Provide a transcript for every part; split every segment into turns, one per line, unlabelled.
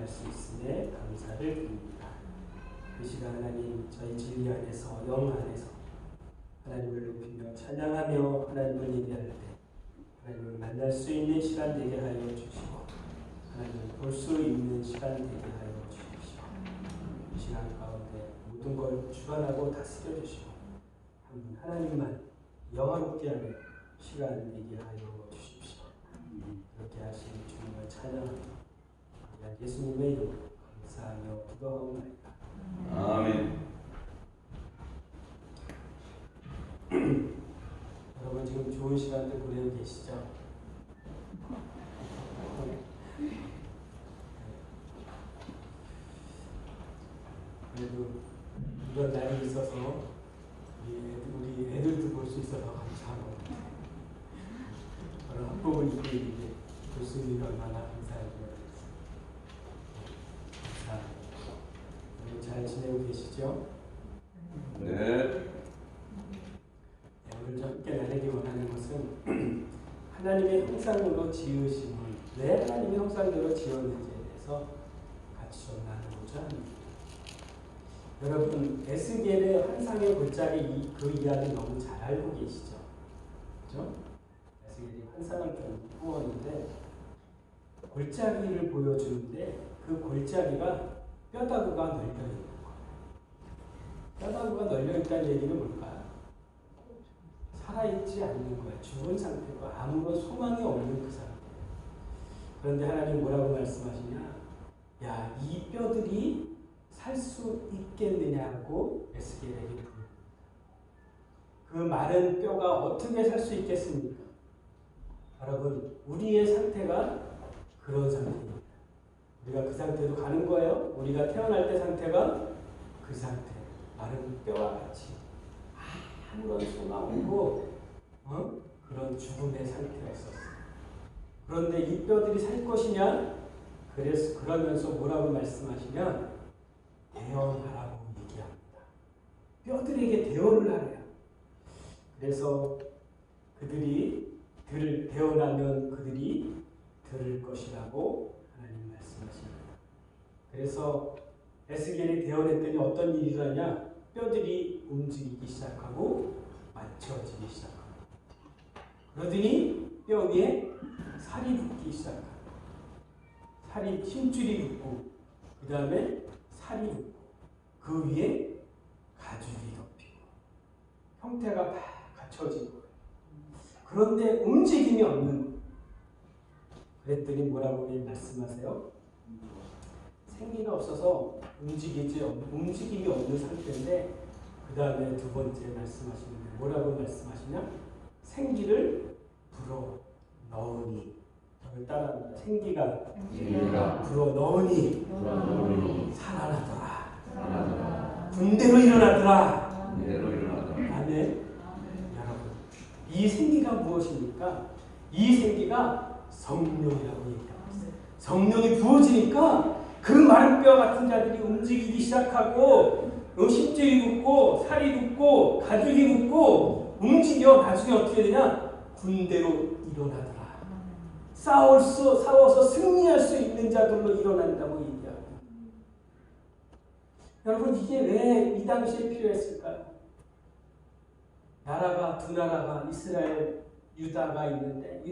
찬양할 수 있음에 감사를 드립니다. 그 시간 하나님 저희 진리 안에서 영 안에서 하나님을 높이며 찬양하며 하나님을 예배할 때 하나님을 만날 수 있는 시간 되게 하여 주시고 하나님을 볼 수 있는 시간 되게 하여 주십시오. 이 시간 가운데 모든 걸 주관하고 다스려 주시고 하나님만 영화롭게 하는 시간 되게 하여 주십시오. 그렇게 하신 주님을 찬양합니다. 예수님의 이름으로 감사하며 기도하옵나이다.
아멘.
여러분 지금 좋은 시간들 보내고 계시죠? 그래도 이런 날이 있어서 우리 애들도 볼 수 있어서 감사하고 그런 학부모 이렇게 볼 수 있는 게 얼마나 감사하고요. 잘 지내고 계시죠?
네.
오늘 함께 나누기 원하는 것은 하나님의 형상으로 지으심을 왜 하나님의 형상으로 지었는지에 대해서 같이 좀 나누고자 합니다. 여러분 에스겔의 환상의 골짜기 그 이야기 너무 잘 알고 계시죠? 그렇죠? 에스겔이 환상을 좀 꾸었는데 골짜기를 보여주는데 그 골짜기가 뼈다구가 널려있는 거예요. 뼈다구가 널려있다는 얘기는 뭘까요? 살아있지 않는 거예요. 죽은 상태고 아무런 소망이 없는 그 상태. 그런데 하나님 뭐라고 말씀하시냐? 야, 이 뼈들이 살 수 있겠느냐고 에스겔에게 물어봅니다. 그 마른 뼈가 어떻게 살 수 있겠습니까? 여러분, 우리의 상태가 그런 상태입니다. 우리가 그 상태로 가는 거예요. 우리가 태어날 때 상태가 그 상태. 마른 뼈와 같이 아무런 소망 없고 그런 죽음의 상태였었어요. 그런데 이 뼈들이 살 것이냐? 그러면서 뭐라고 말씀하시면 대언하라고 얘기합니다. 뼈들에게 대언을 하래요. 그래서 그들이 대언하면 그들이 들을 것이라고 하나님 말씀하십니다. 그래서 에스겔이 대언했더니 어떤 일이 일어나냐? 뼈들이 움직이기 시작하고 맞춰지기 시작합니다. 그러더니 뼈 위에 살이 붙기 시작합니다. 힘줄이 붙고 그 다음에 살이 붙고 그 위에 가죽이 덮이고 형태가 다 갖춰진 거예요. 그런데 움직임이 없는 거예요. 그랬더니 뭐라고 말씀하세요? 생기가 없어서 움직임이 없는 상태인데 그 다음에 두 번째 말씀하시는데 뭐라고 말씀하시냐? 생기를 불어 넣으니 저를 따라합니다. 생기가 불어 넣으니 살아나더라. 군대로 일어나더라. 아멘. 여러분 이 생기가 무엇입니까? 이 생기가 성령이라고 얘기하고 있어요. 성령이 부어지니까 그 마른 뼈 같은 자들이 움직이기 시작하고 힘줄이 붙고 살이 붙고 가죽이 붙고 움직여. 나중에 어떻게 되냐? 군대로 일어나더라. 싸워서 승리할 수 있는 자들로 일어난다고 얘기합니다. 여러분 이게 왜 이 당시에 필요했을까요? 두 나라가 이스라엘, 유다가 있는데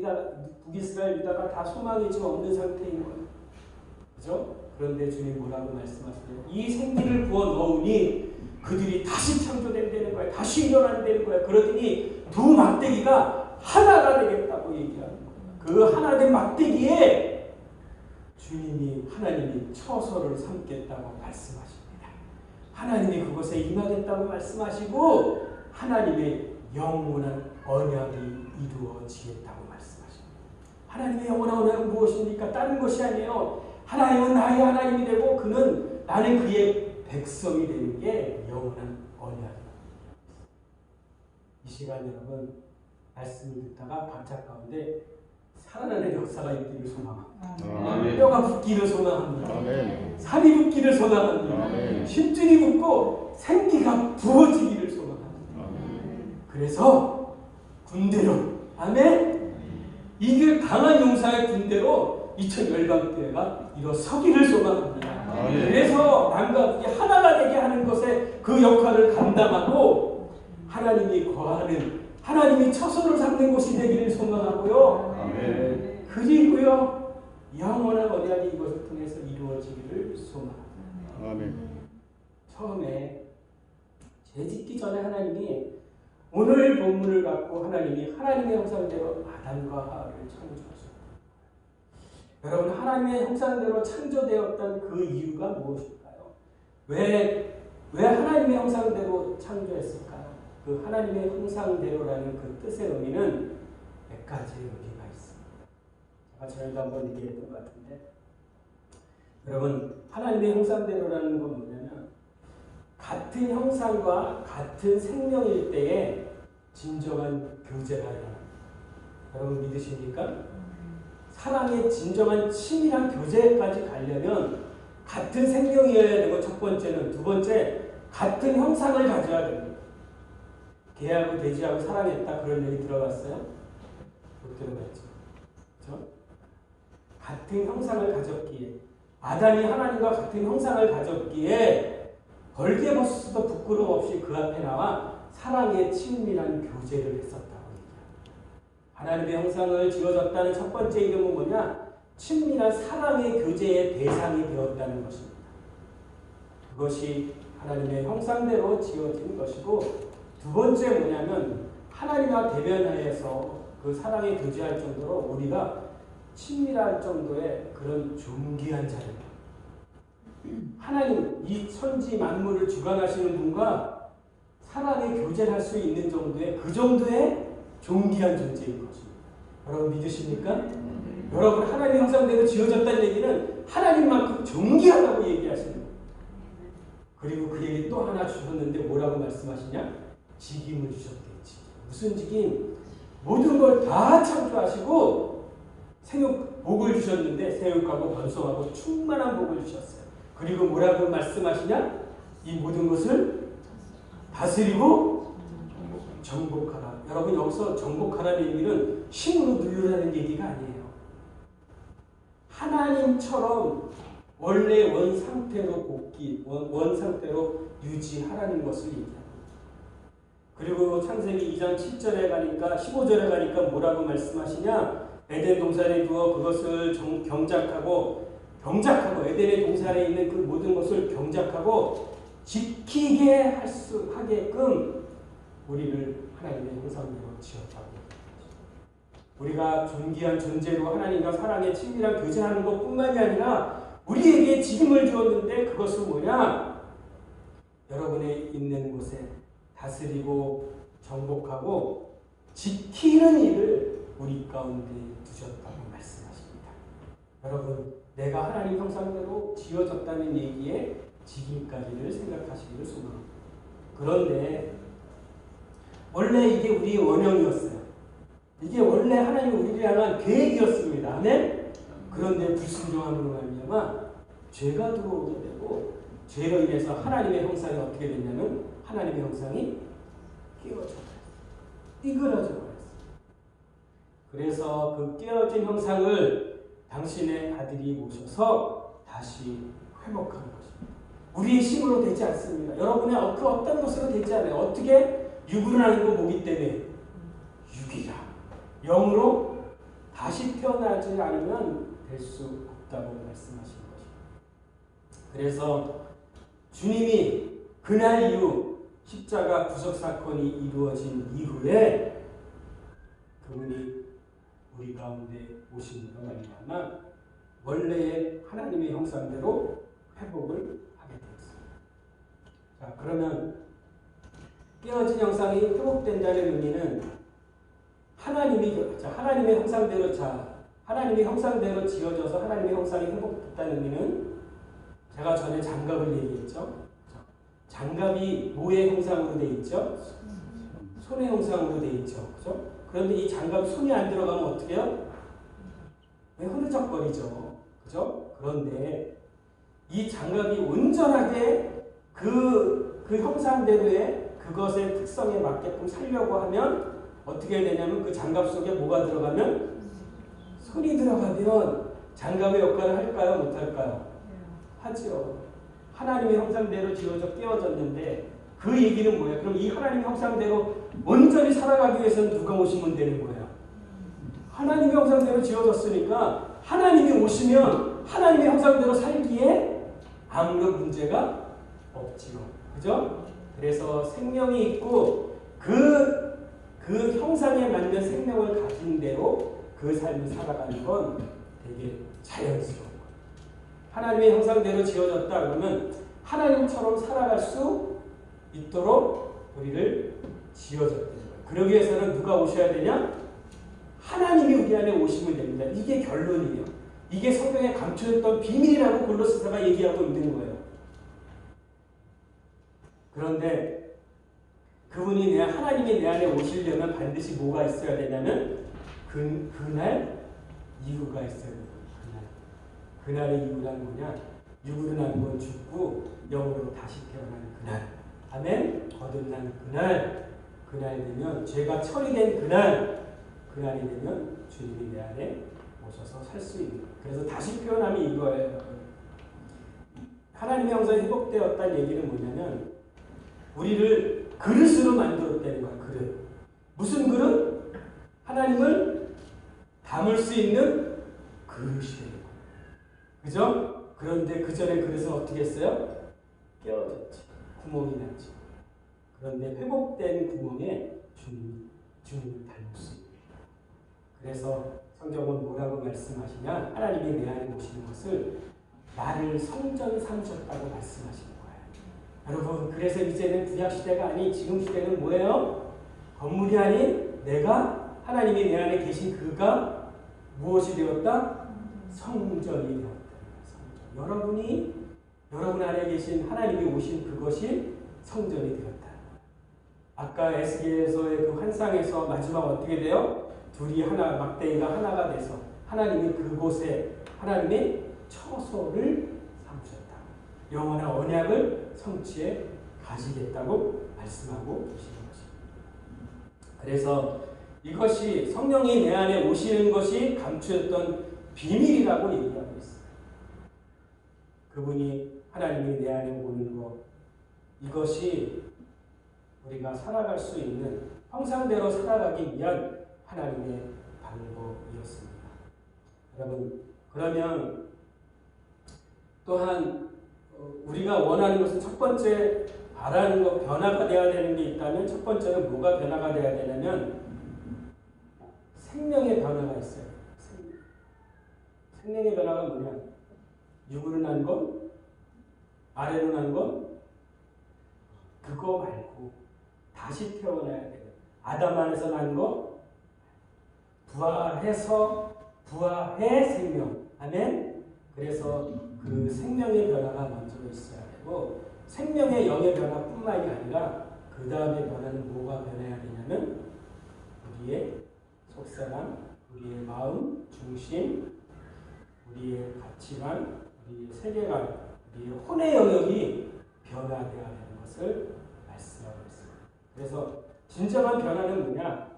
북이스라엘, 유다가 다 소망이 지금 없는 상태인 거예요. 그죠? 그런데 주님 뭐라고 말씀하시나요? 이 생기를 부어 넣으니 그들이 다시 창조된다는 거예요. 다시 일어난다는 거예요. 그러더니 두 막대기가 하나가 되겠다고 얘기하는 거예요. 그 하나 된 막대기에 하나님이 처소를 삼겠다고 말씀하십니다. 하나님이 그것에 임하겠다고 말씀하시고 하나님의 영원한 언약이 이루어지겠다고 말씀하십니다. 하나님의 영원한 언약은 무엇입니까? 다른 것이 아니에요. 하나님은 나의 하나님이 되고 나는 그의 백성이 되는 게 영원한 언약입니다. 이 시간 여러분 말씀을 듣다가 감찰 가운데 살아나는 역사가 있기를 소망합니다. 뼈가 붙기를 소망합니다. 살이 붙기를 소망합니다. 힘줄이 붙고 생기가 부어지기를 소망합니다. 그래서 군대로 아멘. 이게 강한 용사의 군대로 이천 열방교회가 일어서기를 소망합니다.
예.
그래서 남과 북이 하나가 되게 하는 것에 그 역할을 감당하고 하나님이 거하는, 하나님이 처소를 삼는 곳이 되기를 소망하고요.
아멘.
그리고요, 영원한 언약이 이것을 통해서 이루어지기를 소망합니다.
아멘.
처음에 죄짓기 전에 하나님이 오늘 본문을 갖고 하나님이 하나님의 형상대로 아담과 하와를 창조하셨다. 여러분, 하나님의 형상대로 창조되었던 그 이유가 무엇일까요? 왜 하나님의 형상대로 창조했을까요? 그 하나님의 형상대로라는 그 뜻의 의미는 몇 가지의 의미가 있습니다. 제가 전에도 한번 얘기했던 것 같은데, 여러분, 하나님의 형상대로라는 건 뭐냐면 같은 형상과 같은 생명일 때에 진정한 교제가 일어납니다. 여러분 믿으십니까? 사랑의 진정한 친밀한 교제까지 가려면 같은 생명이어야 되고, 첫 번째는, 두 번째, 같은 형상을 가져야 됩니다. 개하고 돼지하고 사랑했다, 그런 얘기 들어봤어요? 못 들어봤죠. 그렇죠? 같은 형상을 가졌기에, 아담이 하나님과 같은 형상을 가졌기에 벌게벗어도 부끄러움 없이 그 앞에 나와 사랑의 친밀한 교제를 했었다고 얘기합니다. 하나님의 형상을 지어졌다는 첫 번째 이름은 뭐냐? 친밀한 사랑의 교제의 대상이 되었다는 것입니다. 그것이 하나님의 형상대로 지어진 것이고, 두 번째 뭐냐면 하나님과 대면하여서 그 사랑에 교제할 정도로 우리가 친밀할 정도의 그런 존귀한 자입니다. 하나님, 이 천지 만물을 주관하시는 분과 사랑의 교제를 할 수 있는 정도의 그 정도의 존귀한 존재인 것입니다. 여러분 믿으십니까? 여러분, 하나님의 형상대로 지어졌다는 얘기는 하나님만큼 존귀하다고 얘기하시는 거예요. 그리고 그 얘기 또 하나 주셨는데 뭐라고 말씀하시냐? 직임을 주셨대요. 직임. 무슨 직임? 모든 걸 다 창조하시고 생육 복을 주셨는데, 생육하고 번성하고 충만한 복을 주셨어요. 그리고 뭐라고 말씀하시냐? 이 모든 것을 다스리고 정복하라. 여러분, 여기서 정복하라는 의미는 힘으로 누르라는 얘기가 아니에요. 하나님처럼 원래 원 상태로 복귀, 원 상태로 유지하라는 것을 얘기합니다. 그리고 창세기 2장 7절에 가니까, 15절에 가니까 뭐라고 말씀하시냐? 에덴 동산에 두어 그것을 경작하고 에덴의 동산에 있는 그 모든 것을 경작하고 지키게 하게끔 우리를 하나님의 형상대로 지었다고. 우리가 존귀한 존재로 하나님과 사랑의 친밀한 교제하는 것뿐만이 아니라 우리에게 직임을 주었는데, 그것은 뭐냐? 여러분의 있는 곳에 다스리고 정복하고 지키는 일을 우리 가운데 두셨다고 말씀하십니다. 여러분, 내가 하나님 형상대로 지어졌다는 얘기에 직임까지를 생각하시기를 소망합니다. 그런데 원래 이게 우리의 원형이었어요. 이게 원래 하나님 우리를 향한 계획이었습니다. 아멘? 그런데 불순종함으로 말미암아 죄가 들어오게 되고, 죄로 인해서 하나님의 형상이 어떻게 됐냐면 하나님의 형상이 깨어져 버렸어요. 삐그러져 버렸어요. 그래서 그 깨어진 형상을 당신의 아들이 모셔서 다시 회복하는 것입니다. 우리의 힘으로 되지 않습니다. 여러분의 그 어떤 것으로 되지 않아요. 어떻게? 육으로 하는 거 뭐기 때문에? 육이라. 영으로 다시 태어나지 않으면 될 수 없다고 말씀하신 것입니다. 그래서 주님이 그날 이후 십자가 구속 사건이 이루어진 이후에 그분이 우리 가운데 오심으로 말미암아 원래의 하나님의 형상대로 회복을 하게 되었습니다. 자, 그러면 깨어진 형상이 회복된다는 의미는 하나님의 형상대로 하나님의 형상대로 지어져서 하나님의 형상이 회복됐다는 의미는, 제가 전에 장갑을 얘기했죠. 장갑이 뭐의 형상으로 되어 있죠? 손의 형상으로 되어 있죠. 그죠? 그런데 이 장갑 손이 안 들어가면 어떻게 해요? 흐느적거리죠. 그죠? 그런데 이 장갑이 온전하게 그 형상대로의 그것의 특성에 맞게끔 살려고 하면 어떻게 되냐면, 그 장갑 속에 뭐가 들어가면? 손이 들어가면 장갑의 역할을 할까요? 못할까요? 하죠. 하나님의 형상대로 지어져 깨어졌는데 그 얘기는 뭐예요? 그럼 이 하나님의 형상대로 온전히 살아가기 위해서는 누가 오시면 되는 거예요? 하나님의 형상대로 지어졌으니까 하나님이 오시면 하나님의 형상대로 살기에 아무런 문제가 없지요. 그죠? 그래서 생명이 있고 그 형상에 맞는 생명을 가진 대로 그 삶을 살아가는 건 되게 자연스러운 거예요. 하나님의 형상대로 지어졌다 그러면 하나님처럼 살아갈 수 있도록 우리를 지어졌다는 거예요. 그러기 위해서는 누가 오셔야 되냐? 하나님이 우리 안에 오시면 됩니다. 이게 결론이에요. 이게 성경에 감춰졌던 비밀이라고 골로새서가 얘기하고 있는 거예요. 그런데 그분이 하나님이 내 안에 오시려면 반드시 뭐가 있어야 되냐면 그날 이유가 있어야 돼요. 그날의 이유란 뭐냐? 육으로 난 건 죽고 영으로 다시 태어난 그날. 아멘. 거듭난 그날 되면 죄가 처리된 그날이 되면 주님이 내 안에 오셔서 살 수 있는 거예요. 그래서 다시 표현하면 이거예요. 하나님의 형상이 회복되었다는 얘기는 뭐냐면 우리를 그릇으로 만들었다는 거야. 그릇. 무슨 그릇? 하나님을 담을 수 있는 그릇이 되는 거야. 그죠? 그런데 그 전에 그릇은 어떻게 했어요? 깨어졌지. 구멍이 났지. 그런데 회복된 구멍에 주님을 닮을 수 있는 거야. 그래서 성경은 뭐라고 말씀하시냐? 하나님이 내 안에 오시는 것을 나를 성전 삼으셨다고 말씀하시는 거예요. 여러분, 그래서 이제는 구약시대가 아닌 지금 시대는 뭐예요? 건물이 아닌 내가 하나님이 내 안에 계신 그가 무엇이 되었다? 성전이 되었다. 여러분이 여러분 안에 계신 하나님이 오신 그것이 성전이 되었다. 아까 에스겔에서의 그 환상에서 마지막 어떻게 돼요? 둘이 하나, 막대기가 하나가 돼서 하나님이 그곳에 하나님의 처소를 삼으셨다. 영원한 언약을 성취해 가시겠다고 말씀하고 계시는 것입니다. 그래서 이것이 성령이 내 안에 오시는 것이 감추었던 비밀이라고 얘기하고 있어요. 그분이 하나님이 내 안에 오는 것, 이것이 우리가 살아갈 수 있는 형상대로 살아가기 위한 하나님의 방법이었습니다. 여러분, 그러면 또한 우리가 원하는 것은 첫 번째 바라는 것, 변화가 되어야 되는 게 있다면 첫 번째는 뭐가 변화가 되어야 되냐면 생명의 변화가 있어요. 생명의 변화가 뭐냐? 육으로 난 것, 아래로 난 것, 그거 말고 다시 태어나야 돼요. 아담 안에서 난 것, 부활해서 부활의 생명. 아멘. 그래서 그 생명의 변화가 먼저 있어야 되고 생명의 영의 변화뿐만이 아니라 그 다음에 변화는 뭐가 변해야 되냐면 우리의 속사람, 우리의 마음, 중심, 우리의 가치관, 우리의 세계관, 우리의 혼의 영역이 변화되어야 되는 것을 말씀하고 있습니다. 그래서 진정한 변화는 뭐냐?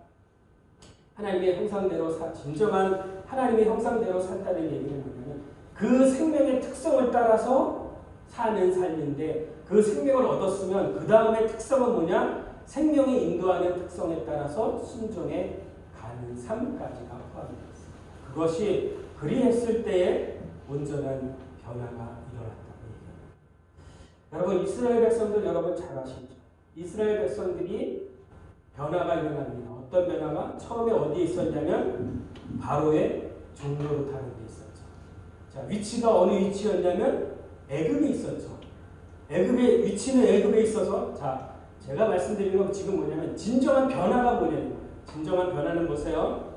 하나님의 형상대로 진정한 하나님의 형상대로 산다는 얘기는 뭐냐면 그 생명의 특성을 따라서 사는 삶인데 그 생명을 얻었으면 그 다음에 특성은 뭐냐? 생명이 인도하는 특성에 따라서 순종해 가는 삶까지가 포함되어 있습니다. 그것이 그리했을 때에 온전한 변화가 일어났다고 얘기합니다. 여러분, 이스라엘 백성들 여러분 잘 아시죠? 이스라엘 백성들이 변화가 일어납니다. 어떤 변화가? 처음에 어디에 있었냐면 바로의 종로로 타는 데 있었죠. 자, 위치가 어느 위치였냐면 애굽에 있었죠. 애굽의 위치는 애굽에 있어서 자, 제가 말씀드리는 건 지금 뭐냐면 진정한 변화가 뭐냐면 진정한 변화는 보세요.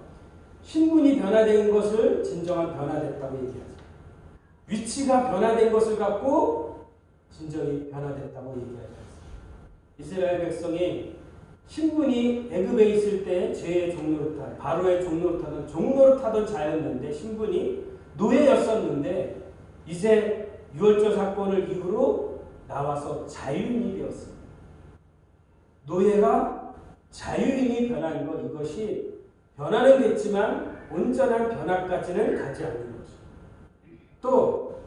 신분이 변화된 것을 진정한 변화됐다고 얘기하죠. 위치가 변화된 것을 갖고 진정이 변화됐다고 얘기하죠. 이스라엘 백성이 신분이 애굽에 있을 때 죄의 종로를 타던 바로의 종로를 타던 자였는데 신분이 노예였었는데 이제 유월절 사건을 이후로 나와서 자유인이 되었습니다. 노예가 자유인이 변한 것, 이것이 변화는 됐지만 온전한 변화까지는 가지 않는 것입니다. 또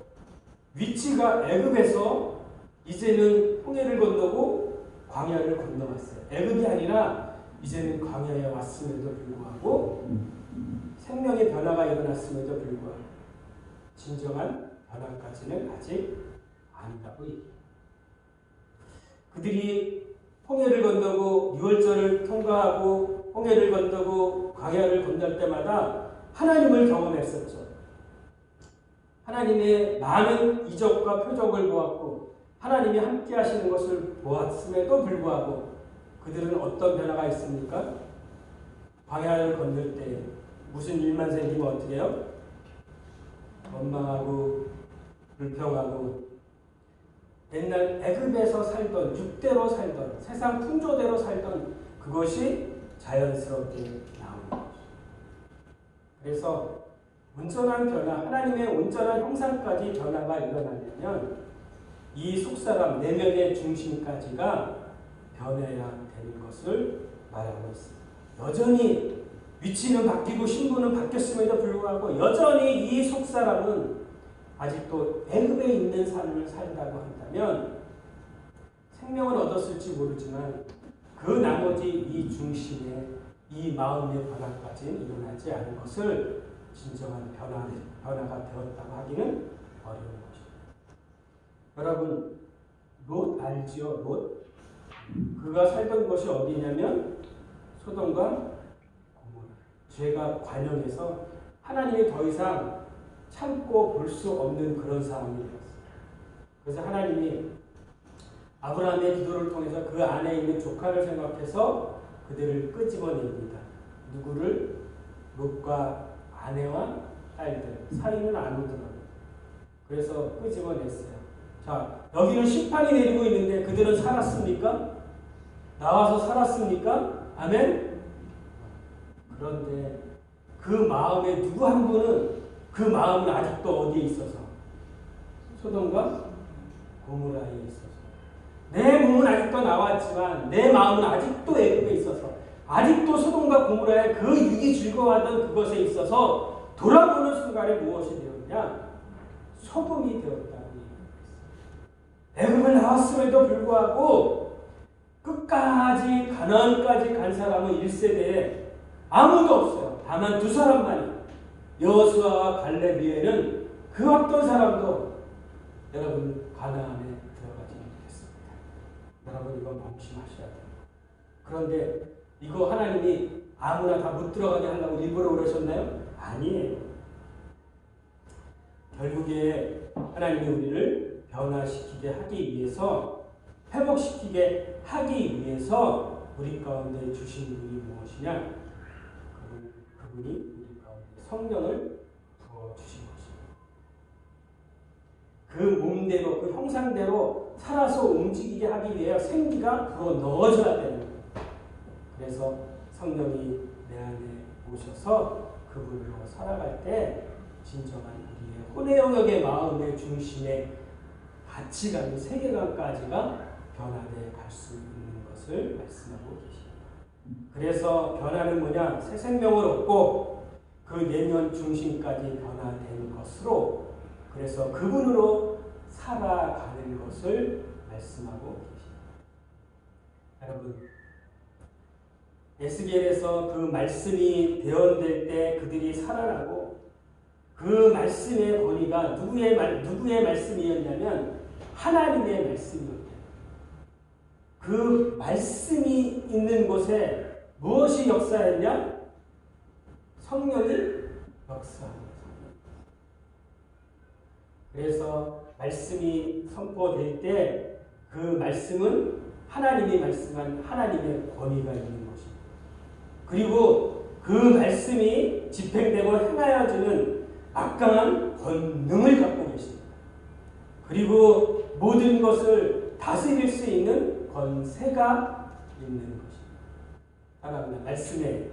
위치가 애굽에서 이제는 홍해를 건너고 광야를 건너왔어요. 애굽이 아니라 이제는 광야에 왔음에도 불구하고 생명의 변화가 일어났음에도 불구하고 진정한 변화까지는 아직 아니라고 얘기해요. 그들이 홍해를 건너고 유월절을 통과하고 홍해를 건너고 광야를 건널 때마다 하나님을 경험했었죠. 하나님의 많은 이적과 표적을 보았고 하나님이 함께 하시는 것을 보았음에도 불구하고 그들은 어떤 변화가 있습니까? 광야를 건널 때 무슨 일만 생기면 어떻게 해요? 원망하고 불평하고 옛날 애굽에서 살던 육대로 살던 세상 풍조대로 살던 그것이 자연스럽게 나오는 것이죠. 그래서 온전한 변화, 하나님의 온전한 형상까지 변화가 일어나려면 이 속사람 내면의 중심까지가 변해야 되는 것을 말하고 있습니다. 여전히 위치는 바뀌고 신분은 바뀌었음에도 불구하고 여전히 이 속사람은 아직도 애굽에 있는 삶을 살다고 한다면 생명을 얻었을지 모르지만 그 나머지 이 중심에 이 마음의 변화까지는 일어나지 않은 것을 진정한 변화가 되었다고 하기는 어려운 것입니다. 여러분 롯 알지요? 롯? 그가 살던 곳이 어디냐면 소돔과 고모라. 죄가 관영해서 하나님이 더 이상 참고 볼 수 없는 그런 상황이 되었어요. 그래서 하나님이 아브라함의 기도를 통해서 그 안에 있는 조카를 생각해서 그들을 끄집어냅니다. 누구를? 롯과 아내와 딸들. 사위는 안 오더라고요. 그래서 끄집어냈어요. 자, 여기는 심판이 내리고 있는데 그들은 살았습니까? 나와서 살았습니까? 아멘? 그런데 그 마음에 누구 한 분은 그 마음은 아직도 어디에 있어서? 소돔과 고모라에 있어서. 내 몸은 아직도 나왔지만 내 마음은 아직도 애굽에 있어서 아직도 소돔과 고모라의 그 육이 즐거워하던 그것에 있어서 돌아보는 순간에 무엇이 되었냐? 소돔이 되었다고 얘기했어요. 애굽을 나왔음에도 불구하고 끝까지 가나안까지 간 사람은 1세대에 아무도 없어요. 다만 두 사람만이 여호수아와 갈렙 외에는 그 어떤 사람도 여러분 가나안에 들어가지 못했습니다. 여러분 이거 명심하셔야 돼요. 그런데 이거 하나님이 아무나 다 못 들어가게 하려고 일부러 그러셨나요? 아니에요. 결국에 하나님이 우리를 변화시키게 하기 위해서 회복시키게 하기 위해서 우리 가운데 주신 분이 무엇이냐? 그분이 우리 가운데 성령을 부어주신 것입니다. 그 몸대로 그 형상대로 살아서 움직이게 하기 위해 생기가 불어 넣어줘야 되는 거예요. 그래서 성령이 내 안에 오셔서 그분으로 살아갈 때 진정한 우리의 혼의 영역의 마음의 중심에 가치관, 세계관까지가 변화돼 갈 수 있는 것을 말씀하고 계십니다. 그래서 변화는 뭐냐? 새 생명을 얻고 그 내면 중심까지 변화되는 것으로 그래서 그분으로 살아가는 것을 말씀하고 계십니다. 여러분 에스겔에서 그 말씀이 대언될 때 그들이 살아나고 그 말씀의 권위가 누구의 말씀이었냐면 하나님의 말씀이었대요. 그 말씀이 있는 곳에 무엇이 역사했냐? 성령이 역사합니다. 그래서 말씀이 선포될 때 그 말씀은 하나님이 말씀한 하나님의 권위가 있는 것입니다. 그리고 그 말씀이 집행되고 행하여지는 막강한 권능을 갖고 계십니다. 그리고 모든 것을 다스릴 수 있는 권세가 있는 것입니다. 따라합니다. 말씀에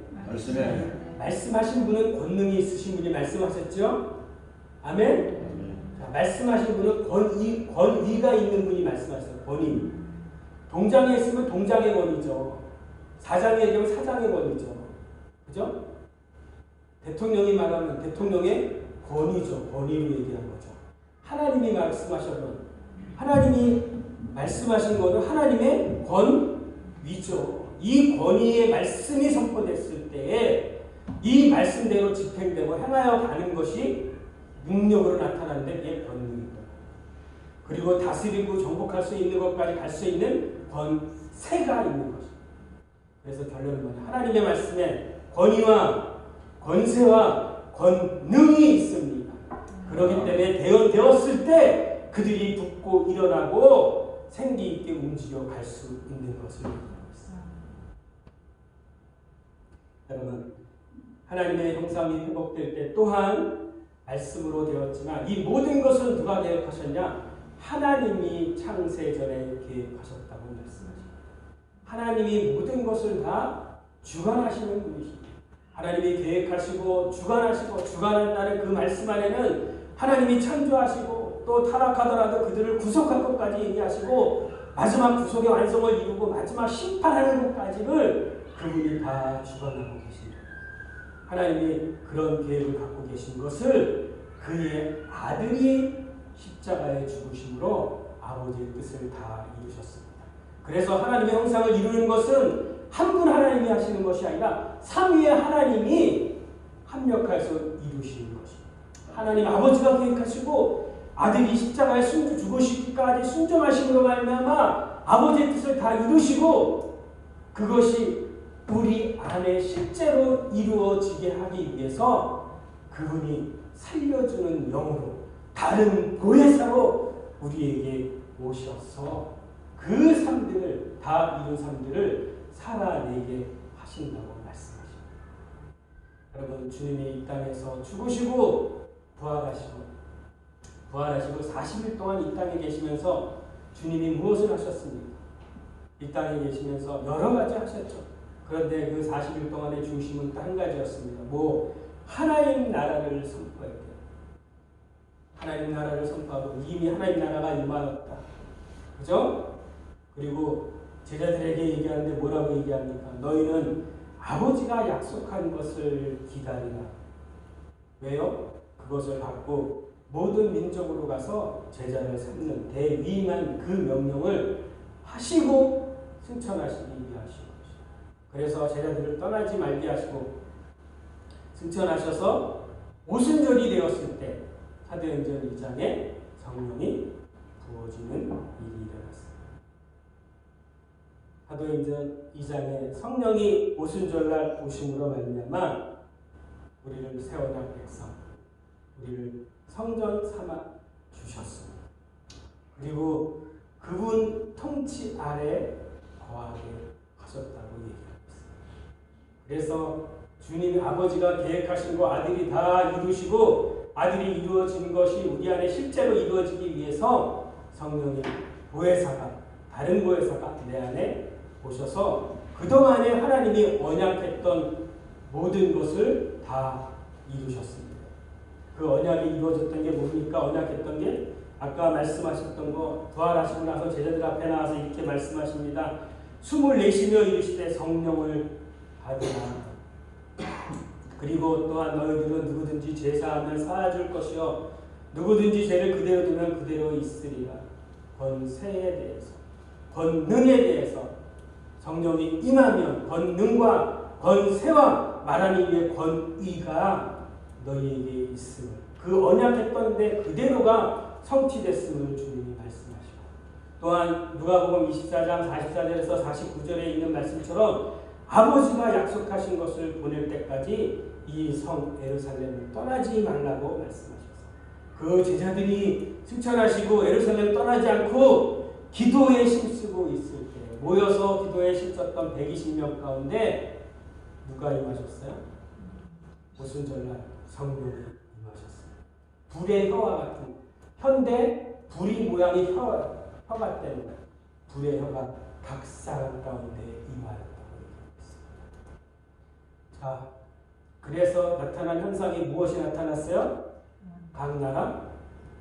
말씀하신 분은 권능이 있으신 분이 말씀하셨죠? 아멘? 자, 말씀하신 분은 권위가 있는 분이 말씀하셨어요. 권위. 동장에 있으면 동장의 권위죠. 사장에 얘기하면 사장의 권위죠. 그죠? 대통령이 말하면 대통령의 권위죠. 권위로 얘기한 거죠. 하나님이 말씀하신 것은 하나님의 권위죠. 이 권위의 말씀이 선포됐을 때에 이 말씀대로 집행되고 행하여 가는 것이 능력으로 나타나는데 그게 권위입니다. 그리고 다스리고 정복할 수 있는 것까지 갈 수 있는 권세가 있는 것입니다. 그래서 결론은 뭐냐? 하나님의 말씀에 권위와 권세와 권능이 있습니다. 그렇기 때문에 대언되었을 때 그들이 붙고 일어나고 생기 있게 움직여 갈 수 있는 것을 얘기하고 있습니다. 여러분, 하나님의 형상이 회복될 때 또한 말씀으로 되었지만 이 모든 것은 누가 계획하셨냐? 하나님이 창세전에 계획하셨다고 말씀하십니다. 하나님이 모든 것을 다 주관하시는 분이십니다. 하나님이 계획하시고 주관하시고 주관한다는 그 말씀 안에는 하나님이 창조하시고 또 타락하더라도 그들을 구속할 것까지 얘기하시고 마지막 구속의 완성을 이루고 마지막 심판하는 것까지를 그분이 다 주관하고 계십니다. 하나님이 그런 계획을 갖고 계신 것을 그의 아들이 십자가에 죽으심으로 아버지의 뜻을 다 이루셨습니다. 그래서 하나님의 형상을 이루는 것은 한 분 하나님이 하시는 것이 아니라 삼위의 하나님이 합력해서 이루시는 것입니다. 하나님 아버지가 계획하시고 아들이 십자가에 죽으시기까지 순종하심으로 말미암아 아버지의 뜻을 다 이루시고 그것이 우리 안에 실제로 이루어지게 하기 위해서 그분이 살려주는 영으로 다른 보혜사로 우리에게 오셔서 그 삶들을 다 이룬 삶들을 살아내게 하신다고 말씀하십니다. 여러분, 주님이 이 땅에서 죽으시고 부활하시고 40일 동안 이 땅에 계시면서 주님이 무엇을 하셨습니까? 이 땅에 계시면서 여러 가지 하셨죠. 그런데 그 40일 동안의 중심은 한 가지였습니다. 하나님 나라를 선포했대요. 하나님 나라를 선포하고 이미 하나님 나라가 임하였다. 그죠? 그리고 제자들에게 얘기하는데 뭐라고 얘기합니까? 너희는 아버지가 약속한 것을 기다리라. 왜요? 그것을 받고 모든 민족으로 가서 제자를 삼는 대위임한 그 명령을 하시고 승천하시기 위하신 것입니다. 그래서 제자들을 떠나지 말게 하시고 승천하셔서 오순절이 되었을 때 사도행전 2장에 성령이 부어지는 일이 일어났습니다. 사도행전 2장에 성령이 오순절날 오심으로 말미암아 우리를 세워난 백성, 우리를 성전 삼아 주셨습니다. 그리고 그분 통치 아래 거하게 하셨다고 얘기하고 있습니다. 그래서 주님 아버지가 계획하신 거 아들이 다 이루시고 아들이 이루어진 것이 우리 안에 실제로 이루어지기 위해서 성령의 보혜사가 다른 보혜사가 내 안에 오셔서 그동안에 하나님이 언약했던 모든 것을 다 이루셨습니다. 그 언약이 이루어졌던 게 뭡니까? 언약했던 게 아까 말씀하셨던 거 부활하시고 나서 제자들 앞에 나와서 이렇게 말씀하십니다. 숨을 내쉬며 이르시되 성령을 받으라. 그리고 또한 너희들은 누구든지 제사하면 사해줄 것이요 누구든지 죄를 그대로 두면 그대로 있으리라. 권세에 대해서 권능에 대해서 성령이 임하면 권능과 권세와 말하는 이의 권위가 너희에게 있음을 그 언약했던 데 그대로가 성취됐음을 주님이 말씀하시고 또한 누가복음 24장 44절에서 49절에 있는 말씀처럼 아버지가 약속하신 것을 보낼 때까지 이 성 예루살렘을 떠나지 말라고 말씀하셔서 그 제자들이 승천하시고 예루살렘 떠나지 않고 기도에 힘쓰고 있을 때 모여서 기도에 힘썼던 120명 가운데 누가 임하셨어요? 오순절날 성령이 임하셨어요. 불의 혀와 같은 현대 불이 모양이 혀가 때문에 불의 혀가 각 사람 가운데 임하였다고 얘기했습니다. 자, 그래서 나타난 현상이 무엇이 나타났어요? 각 나라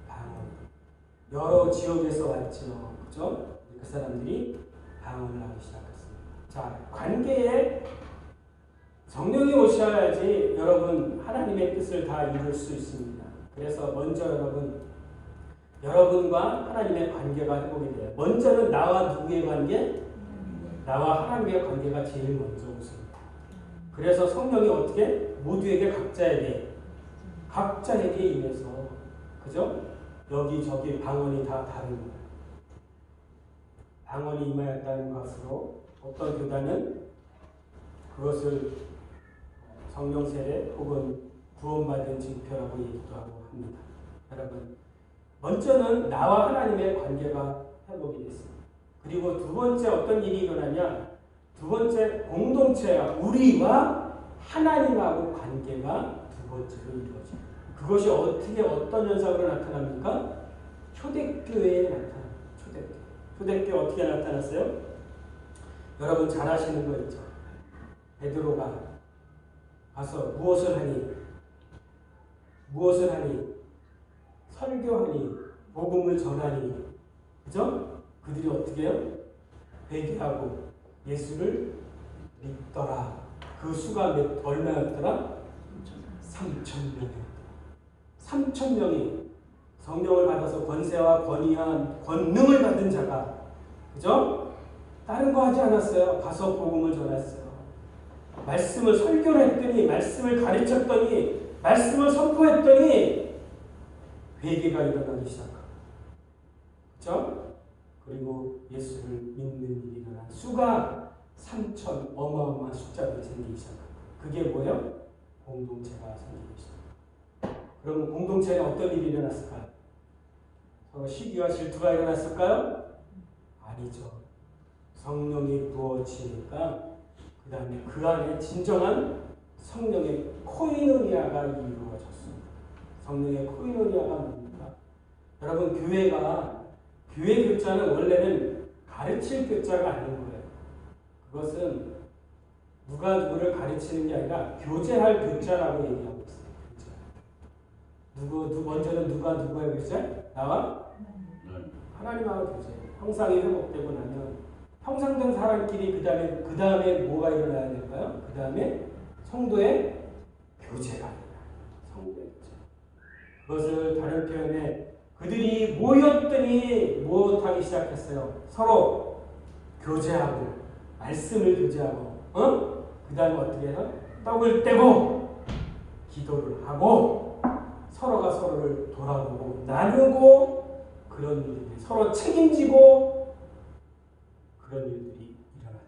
방언. 여러 지역에서 왔죠. 그죠? 그 사람들이 방언을 하기 시작했습니다. 자, 관계에 성령이 오셔야지 여러분 하나님의 뜻을 다 이룰 수 있습니다. 그래서 먼저 여러분 여러분과 하나님의 관계가 회복이 돼요. 먼저는 나와 누구의 관계? 나와 하나님의 관계가 제일 먼저 우선입니다. 그래서 성령이 어떻게? 모두에게 각자에게 임해서, 그죠? 여기저기 방언이 다 다른 거예요. 방언이 임하였다는 것으로 어떤 교단은 그것을 성령 세례 혹은 구원받은 징표라고 얘기도 하고 합니다. 여러분, 먼저는 나와 하나님의 관계가 회복이 됐습니다. 그리고 두 번째 어떤 일이 일어나냐? 두 번째 공동체와 우리와 하나님하고 관계가 두 번째로 이루어집니다. 그것이 어떻게 어떤 현상으로 나타납니까? 초대교회에 나타납니다. 초대교회 어떻게 나타났어요? 여러분 잘 아시는 거 있죠? 베드로가 가서 무엇을 하니? 설교하니, 복음을 전하니, 그죠? 그들이 어떻게 해요? 회개하고 예수를 믿더라. 그 수가 얼마였더라? 3,000명이었더라. 3,000명이 성령을 받아서 권세와 권위한 권능을 받은 자가, 그죠? 다른 거 하지 않았어요. 가서 복음을 전했어요. 말씀을 설교를 했더니, 말씀을 가르쳤더니, 말씀을 선포했더니 회개가 일어나기 시작하고, 그렇죠? 그리고 예수를 믿는 일이 일어난 수가 3,000 어마어마한 숫자가 생기기 시작합니다. 그게 뭐예요? 공동체가 생기기 시작합니다. 그럼 공동체에 어떤 일이 일어났을까요? 서로 시기와 질투가 일어났을까요? 아니죠. 성령이 부어지니까 그 다음에 그 안에 진정한 성령의 코이노니아가 이루어졌습니다. 성령의 코이노니아가 뭡니까? 여러분, 교회 교자는 원래는 가르칠 교자가 아닌 거예요. 그것은 누가 누구를 가르치는 게 아니라 교제할 교자라고 얘기하고 있어요. 먼저는 누가 누구의 교제? 나와 하나님하고 교제. 형상이 회복되고 나면 형상된 사람끼리 그 다음에 뭐가 일어나야 될까요? 그 다음에 성도의 교제가 일어나요. 성도의 교제. 그것을 다른 표현에 그들이 모였더니 무엇하기 시작했어요? 서로 교제하고, 말씀을 교제하고, 그 다음에 어떻게 해서 떡을 떼고 기도를 하고 서로가 서로를 돌아보고 나누고, 그런 일들이 서로 책임지고, 그런 일들이 일어나요.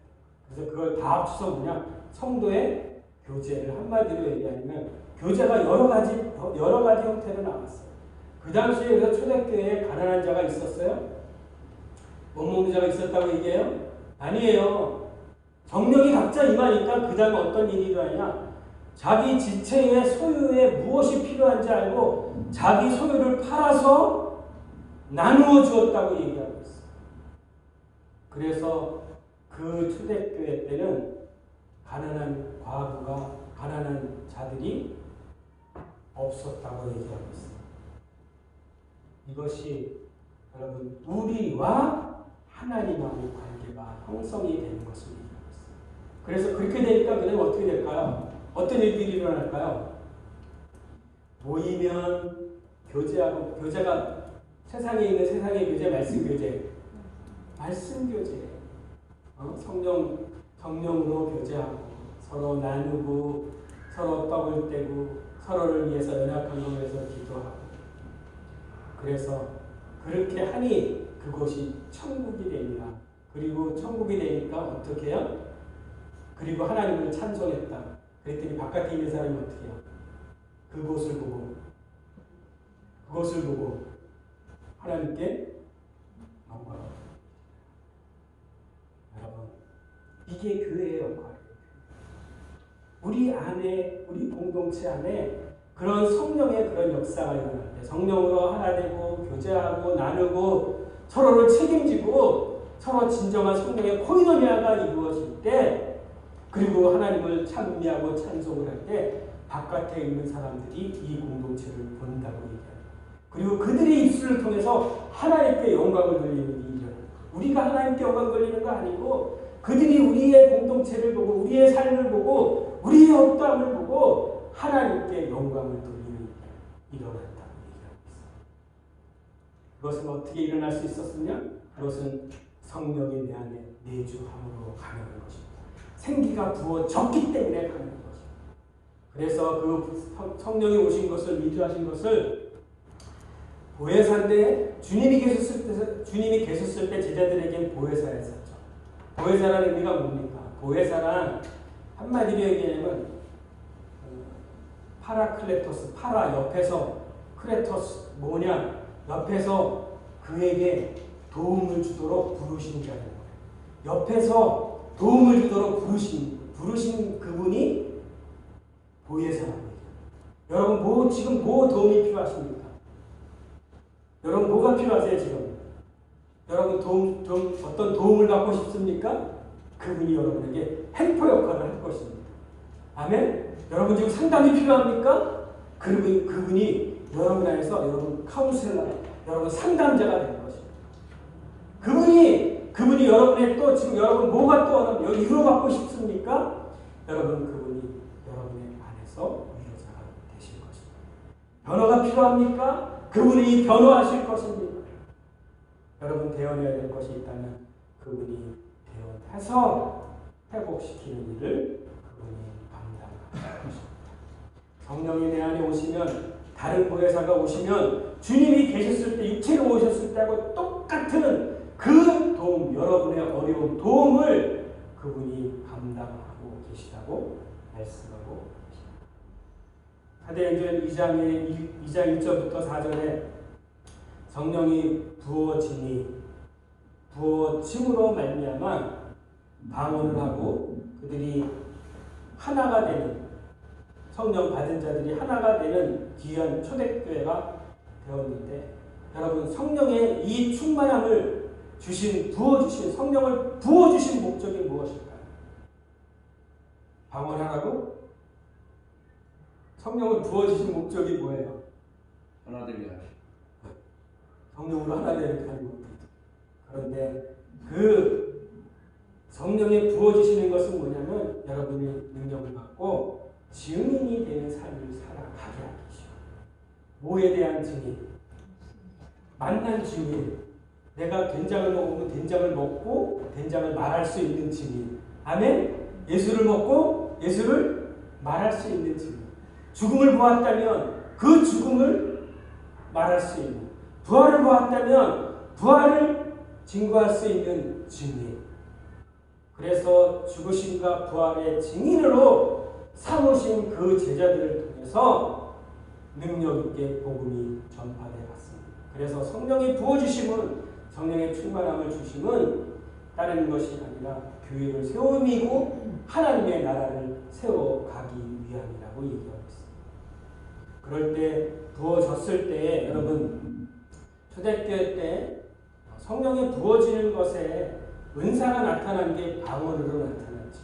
그래서 그걸 다 합쳐서 뭐냐? 성도의 교제를 한마디로 얘기하면 교제가 여러 가지 형태로 나왔어요. 그 당시에 그래서 초대교회에 가난한 자가 있었어요? 못 먹는 자가 있었다고 얘기해요? 아니에요. 성령이 각자 임하니까 그 다음에 어떤 일이 일어나냐? 자기 지체의 소유에 무엇이 필요한지 알고 자기 소유를 팔아서 나누어 주었다고 얘기하고 있어요. 그래서 그 초대교회 때는 가난한 과부가, 가난한 자들이 없었다고 얘기하고 있어요. 이것이 여러분 우리와 하나님하고 관계가 형성이 되는 것을 얘기하고 있어요. 그래서 그렇게 되니까 그다음에 어떻게 될까요? 어떤 일들이 일어날까요? 모이면 교제하고, 교제가 세상에 있는 세상의 교제, 말씀 교제, 성령으로 교제하고 서로 나누고 서로 떡을 떼고 서로를 위해서 연약한 것을 위해서 기도하고, 그래서 그렇게 하니 그것이 천국이 됩니다. 그리고 천국이 되니까 어떻게 해요? 그리고 하나님을 찬송했다. 그랬더니 바깥에 있는 사람이 어떻게 해요? 그것을 보고 하나님께 영광을. 여러분, 이게 교회의 역할이에요. 우리 안에, 우리 공동체 안에 그런 성령의 그런 역사가 일어날 때, 성령으로 하나 되고 교제하고 나누고 서로를 책임지고 서로 진정한 성령의 코이노니아가 이루어질 때, 그리고 하나님을 찬미하고 찬송을 할 때 바깥에 있는 사람들이 이 공동체를 본다고 얘기합니다. 그리고 그들의 입술을 통해서 하나님께 영광을 돌리는 일이 일어납니다. 우리가 하나님께 영광 돌리는 거 아니고 그들이 우리의 공동체를 보고 우리의 삶을 보고 우리의 어떠함을 보고 하나님께 영광을 돌리는 일이 일어난다고 얘기하고 있습니다. 그것은 어떻게 일어날 수 있었으냐? 그것은 성령이 내 안에 내주함으로 가능한 것입니다. 생기가 부어졌기 때문에 가능한 것입니다. 그래서 그 성령이 오신 것을 위조하신 것을 보혜사인데 주님이 계셨을 때 제자들에겐 보혜사였었죠. 보혜사라는 의미가 뭡니까? 보혜사란 한마디로 얘기하면 파라클레토스, 파라 옆에서, 클레토스 뭐냐? 옆에서 그에게 도움을 주도록 부르신 자는 거예요. 옆에서 도움을 주도록 부르신 그분이 보혜사랍니다. 여러분 지금 도움이 필요하십니까? 여러분 뭐가 필요하세요 지금? 여러분 어떤 도움을 받고 싶습니까? 그분이 여러분에게 헬퍼 역할을 할 것입니다. 아멘? 여러분 지금 상담이 필요합니까? 그분이 여러분 안에서 여러분 카운셀러, 여러분 상담자가 되는 것입니다. 그분이 여러분의 또 지금 여러분 뭐가 또 위로받고 싶습니까? 여러분 그분이 여러분의 안에서 위로자가 되실 것입니다. 변호가 필요합니까? 그분이 변호하실 것입니다. 여러분 대언해야 될 것이 있다면 그분이 대언해서 회복시키는 일을 그분이 감당하실 것입니다. 성령이 내 안에 오시면, 다른 보혜사가 오시면 주님이 계셨을 때, 육체로 오셨을 때하고 똑같은 그 도움, 여러분의 어려운 도움을 그분이 감당하고 계시다고 말씀하고 계십니다. 사도행전 2장 1절부터 4절에 성령이 부어짐으로 말미암아 방언을 하고 그들이 하나가 되는, 성령 받은 자들이 하나가 되는 귀한 초대교회가 되었는데, 여러분 성령의 이 충만함을 성령을 부어주신 목적이 무엇일까요? 방언하라고? 성령을 부어주신 목적이 뭐예요?
하나되게 하시.
성령으로 하나 되는 겁니다. 그런데 그 성령에 부어주시는 것은 뭐냐면 여러분이 능력을 받고 증인이 되는 삶을 살아가게 하시오. 뭐에 대한 증인? 만난 증인. 내가 된장을 먹으면 된장을 먹고 된장을 말할 수 있는 증인. 아멘? 예수를 먹고 예수를 말할 수 있는 증인. 죽음을 보았다면 그 죽음을 말할 수 있는, 부활을 보았다면 부활을 증거할 수 있는 증인. 그래서 죽으심과 부활의 증인으로 삼으신 그 제자들을 통해서 능력 있게 복음이 전파되어 갔습니다. 그래서 성령이 부어주심은, 성령의 충만함을 주심은 다른 것이 아니라 교회를 세움이고 하나님의 나라를 세워가기 위함이라고 얘기하고 있습니다. 그럴 때 부어졌을 때 여러분 초대교회 때 성령이 부어지는 것에 은사가 나타난 게 방언으로 나타났죠.